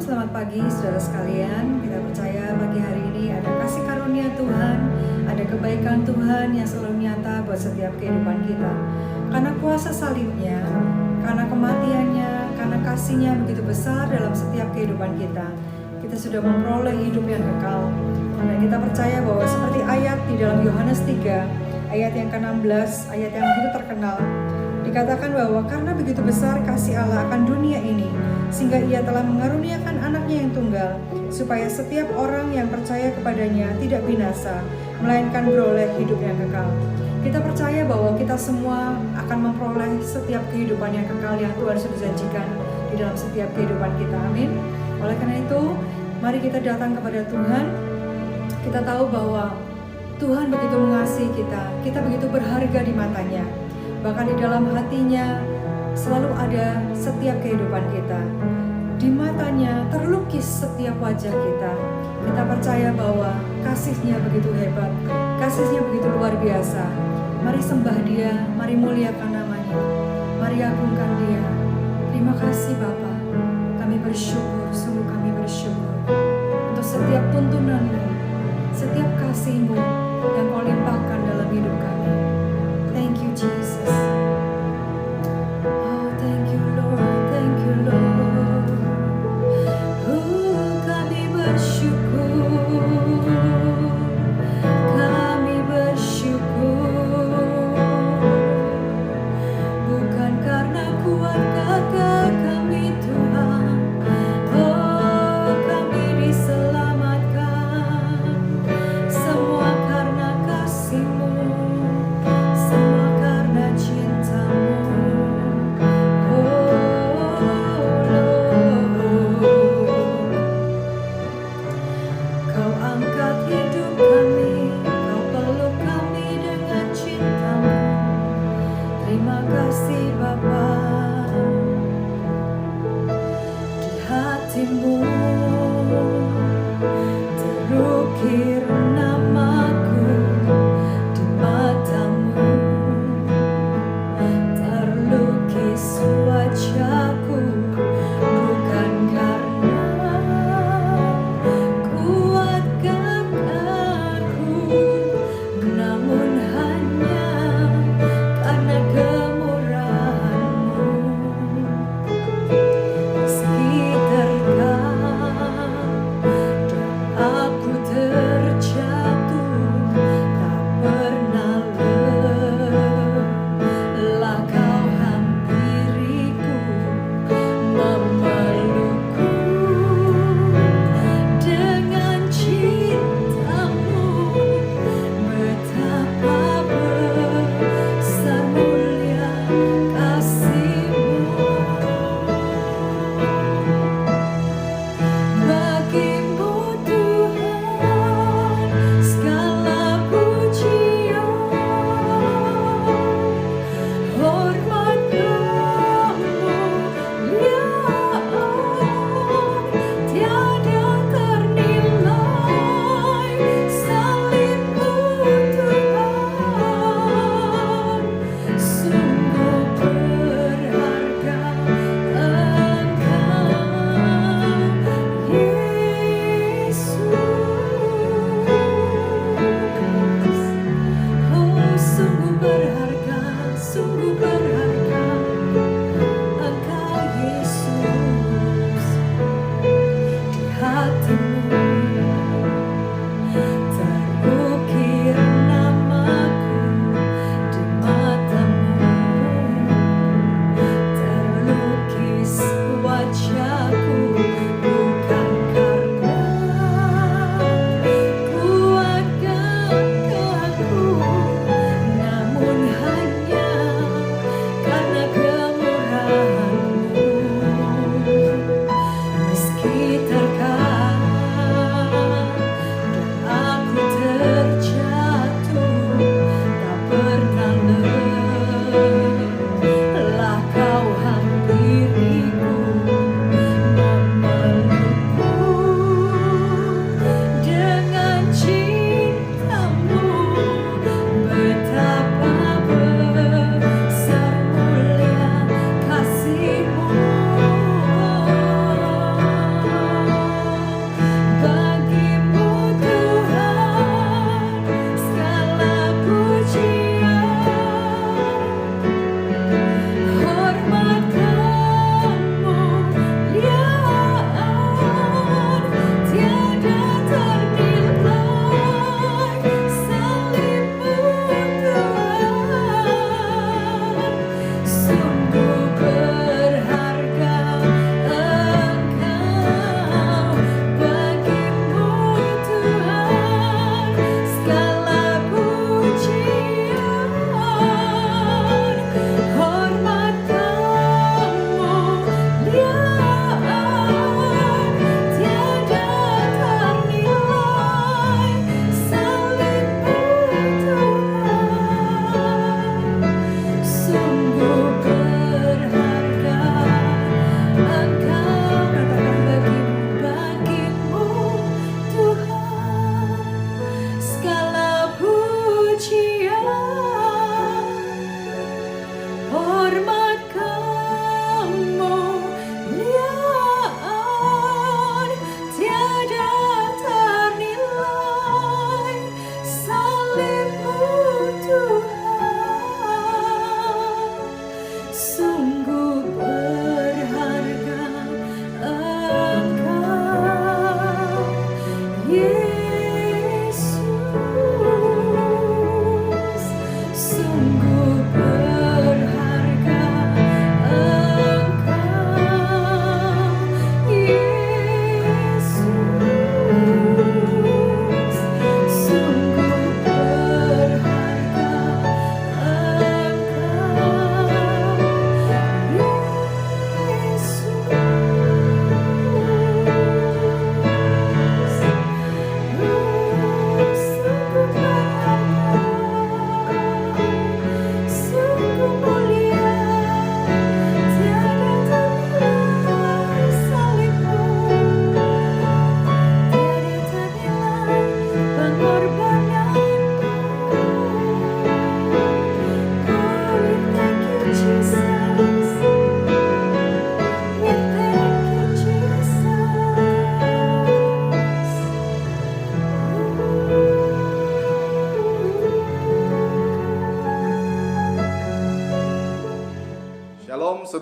selamat pagi saudara sekalian. Kita percaya pagi hari ini ada kasih karunia Tuhan, ada kebaikan Tuhan yang selalu nyata buat setiap kehidupan kita. Karena kuasa salibnya, karena kematiannya, karena kasihnya begitu besar dalam setiap kehidupan kita, kita sudah memperoleh hidup yang kekal. Dan kita percaya bahwa seperti ayat di dalam Yohanes 3, ayat yang ke-16, ayat yang begitu terkenal, dikatakan bahwa karena begitu besar kasih Allah akan dunia ini, sehingga ia telah mengaruniakan anaknya yang tunggal, supaya setiap orang yang percaya kepadanya tidak binasa, melainkan beroleh hidup yang kekal. Kita percaya bahwa kita semua akan memperoleh setiap kehidupan yang kekal yang Tuhan sudah janjikan di dalam setiap kehidupan kita. Amin. Oleh karena itu, mari kita datang kepada Tuhan. Kita tahu bahwa Tuhan begitu mengasihi kita, kita begitu berharga di matanya. Bahkan di dalam hatinya selalu ada setiap kehidupan kita. Di matanya terlukis setiap wajah kita. Kita percaya bahwa kasihnya begitu hebat, kasihnya begitu luar biasa. Mari sembah Dia, mari muliakan namanya, mari agungkan Dia. Terima kasih Bapa, kami bersyukur, sungguh kami bersyukur untuk setiap tuntunan-Mu, setiap kasih-Mu yang Kau limpahkan dalam hidup kami. Thank you Jesus. Oh, thank you Lord, thank you Lord. Kami bersyukur, kami bersyukur. Bukan karena kuat gagah kami Tuhan, oh kami diselamatkan. Semua karena kasih-Mu, semua karena cinta-Mu.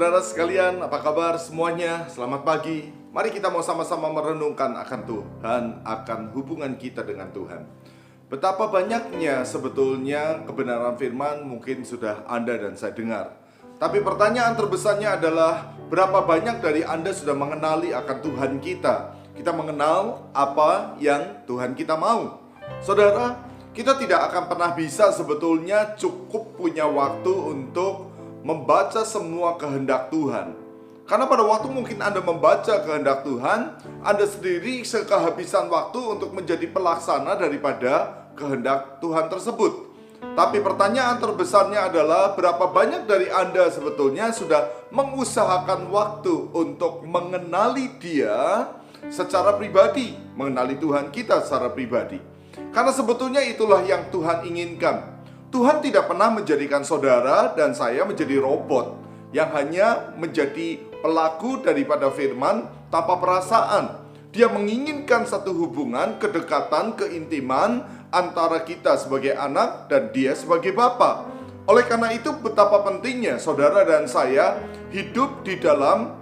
saudara sekalian, apa kabar semuanya? Selamat pagi. Mari kita mau sama-sama merenungkan akan Tuhan, akan hubungan kita dengan Tuhan. Betapa banyaknya sebetulnya kebenaran firman mungkin sudah Anda dan saya dengar. Tapi pertanyaan terbesarnya adalah berapa banyak dari Anda sudah mengenali akan Tuhan kita? Kita mengenal apa yang Tuhan kita mau. Saudara, kita tidak akan pernah bisa sebetulnya cukup punya waktu untuk membaca semua kehendak Tuhan. Karena pada waktu mungkin Anda membaca kehendak Tuhan, Anda sendiri kehabisan waktu untuk menjadi pelaksana daripada kehendak Tuhan tersebut. Tapi pertanyaan terbesarnya adalah berapa banyak dari Anda sebetulnya sudah mengusahakan waktu untuk mengenali Dia secara pribadi, mengenali Tuhan kita secara pribadi. Karena sebetulnya itulah yang Tuhan inginkan. Tuhan tidak pernah menjadikan saudara dan saya menjadi robot yang hanya menjadi pelaku daripada firman tanpa perasaan. Dia menginginkan satu hubungan, kedekatan, keintiman antara kita sebagai anak dan dia sebagai bapa. Oleh karena itu betapa pentingnya saudara dan saya hidup di dalam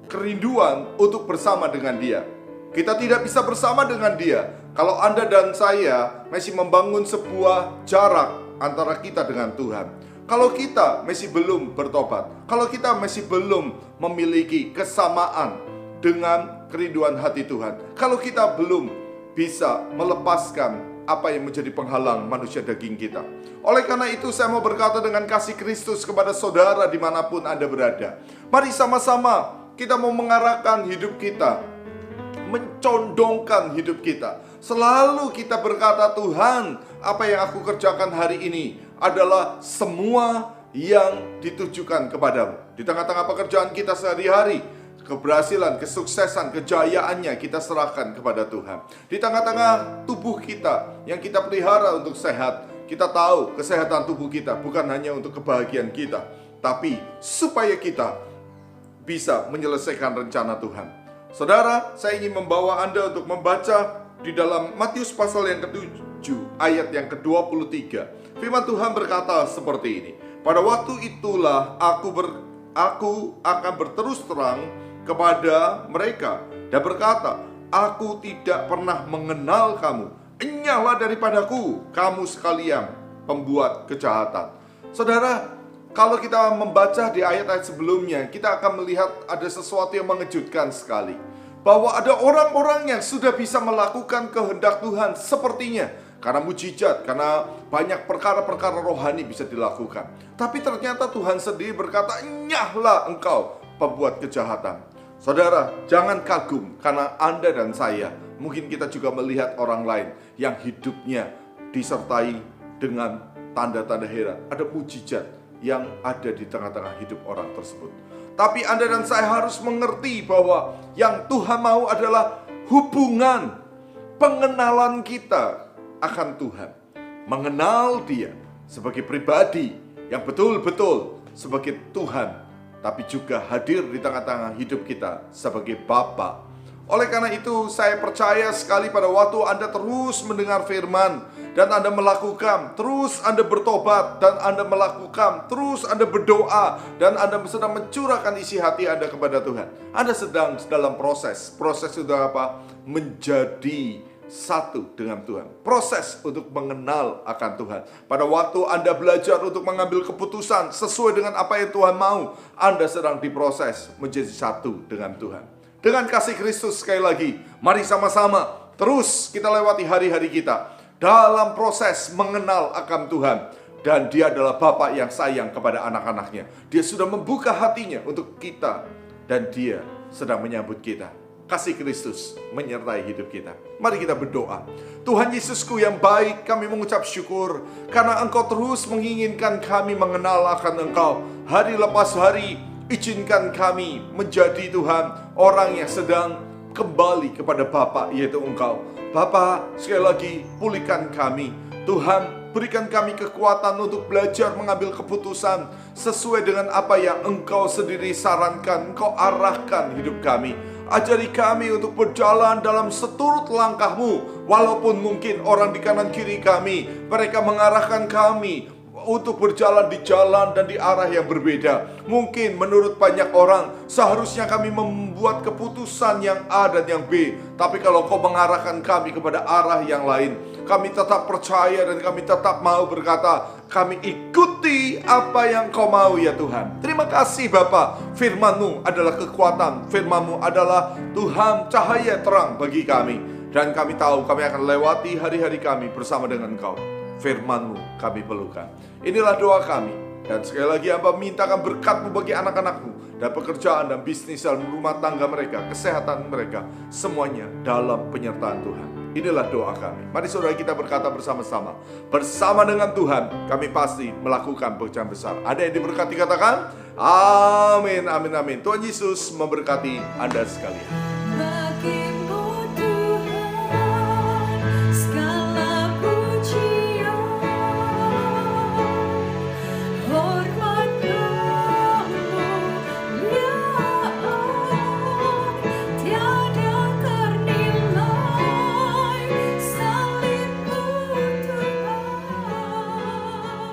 kerinduan untuk bersama dengan dia. Kita tidak bisa bersama dengan dia kalau Anda dan saya masih membangun sebuah jarak antara kita dengan Tuhan. Kalau kita masih belum bertobat, kalau kita masih belum memiliki kesamaan dengan kerinduan hati Tuhan, kalau kita belum bisa melepaskan apa yang menjadi penghalang manusia daging kita. Oleh karena itu saya mau berkata dengan kasih Kristus kepada saudara dimanapun Anda berada. Mari sama-sama kita mau mengarahkan hidup kita, mencondongkan hidup kita. Selalu kita berkata, Tuhan, apa yang aku kerjakan hari ini adalah semua yang ditujukan kepadamu. Di tengah-tengah pekerjaan kita sehari-hari, keberhasilan, kesuksesan, kejayaannya kita serahkan kepada Tuhan. Di tengah-tengah tubuh kita yang kita pelihara untuk sehat, kita tahu kesehatan tubuh kita bukan hanya untuk kebahagiaan kita, tapi supaya kita bisa menyelesaikan rencana Tuhan. Saudara, saya ingin membawa Anda untuk membaca di dalam Matius pasal yang ke-7 ayat yang ke-23. Firman Tuhan berkata seperti ini. Pada waktu itulah aku akan berterus terang kepada mereka dan berkata, aku tidak pernah mengenal kamu. Enyahlah daripadaku, kamu sekalian pembuat kejahatan. Saudara, kalau kita membaca di ayat-ayat sebelumnya, kita akan melihat ada sesuatu yang mengejutkan sekali. Bahwa ada orang-orang yang sudah bisa melakukan kehendak Tuhan sepertinya. Karena mujizat, karena banyak perkara-perkara rohani bisa dilakukan. Tapi ternyata Tuhan sendiri berkata, enyahlah engkau pembuat kejahatan. Saudara, jangan kagum karena Anda dan saya, mungkin kita juga melihat orang lain yang hidupnya disertai dengan tanda-tanda heran. Ada mujizat yang ada di tengah-tengah hidup orang tersebut. Tapi Anda dan saya harus mengerti bahwa yang Tuhan mau adalah hubungan, pengenalan kita akan Tuhan. Mengenal Dia sebagai pribadi yang betul-betul sebagai Tuhan, tapi juga hadir di tengah-tengah hidup kita sebagai Bapa. Oleh karena itu saya percaya sekali pada waktu Anda terus mendengar firman dan Anda melakukan, terus Anda bertobat dan Anda melakukan, terus Anda berdoa dan Anda sedang mencurahkan isi hati Anda kepada Tuhan. Anda sedang dalam proses sudah apa? Menjadi satu dengan Tuhan. Proses untuk mengenal akan Tuhan. Pada waktu Anda belajar untuk mengambil keputusan sesuai dengan apa yang Tuhan mau, Anda sedang diproses menjadi satu dengan Tuhan. Dengan kasih Kristus sekali lagi, mari sama-sama terus kita lewati hari-hari kita dalam proses mengenal akan Tuhan. Dan Dia adalah Bapa yang sayang kepada anak-anaknya. Dia sudah membuka hatinya untuk kita dan Dia sedang menyambut kita. Kasih Kristus menyertai hidup kita. Mari kita berdoa. Tuhan Yesusku yang baik, kami mengucap syukur karena Engkau terus menginginkan kami mengenal akan Engkau. Hari lepas hari, izinkan kami menjadi Tuhan orang yang sedang kembali kepada Bapa, yaitu Engkau. Bapa, sekali lagi pulihkan kami. Tuhan, berikan kami kekuatan untuk belajar mengambil keputusan sesuai dengan apa yang Engkau sendiri sarankan, Engkau arahkan hidup kami. Ajari kami untuk berjalan dalam seturut langkah-Mu, walaupun mungkin orang di kanan kiri kami, mereka mengarahkan kami untuk berjalan di jalan dan di arah yang berbeda. Mungkin menurut banyak orang seharusnya kami membuat keputusan yang A dan yang B, tapi kalau Kau mengarahkan kami kepada arah yang lain, kami tetap percaya dan kami tetap mau berkata, kami ikuti apa yang Kau mau ya Tuhan. Terima kasih Bapa, firman-Mu adalah kekuatan, firman-Mu adalah Tuhan cahaya terang bagi kami. Dan kami tahu kami akan lewati hari-hari kami bersama dengan Kau. Firman-Mu kami perlukan. Inilah doa kami. Dan sekali lagi hamba mintakan berkat-Mu bagi anak-anak-Mu, dan pekerjaan dan bisnis dan rumah tangga mereka, kesehatan mereka, semuanya dalam penyertaan Tuhan. Inilah doa kami. Mari saudara kita berkata bersama-sama. Bersama dengan Tuhan kami pasti melakukan pekerjaan besar. Ada yang diberkati katakan amin, amin, amin. Tuhan Yesus memberkati Anda sekalian.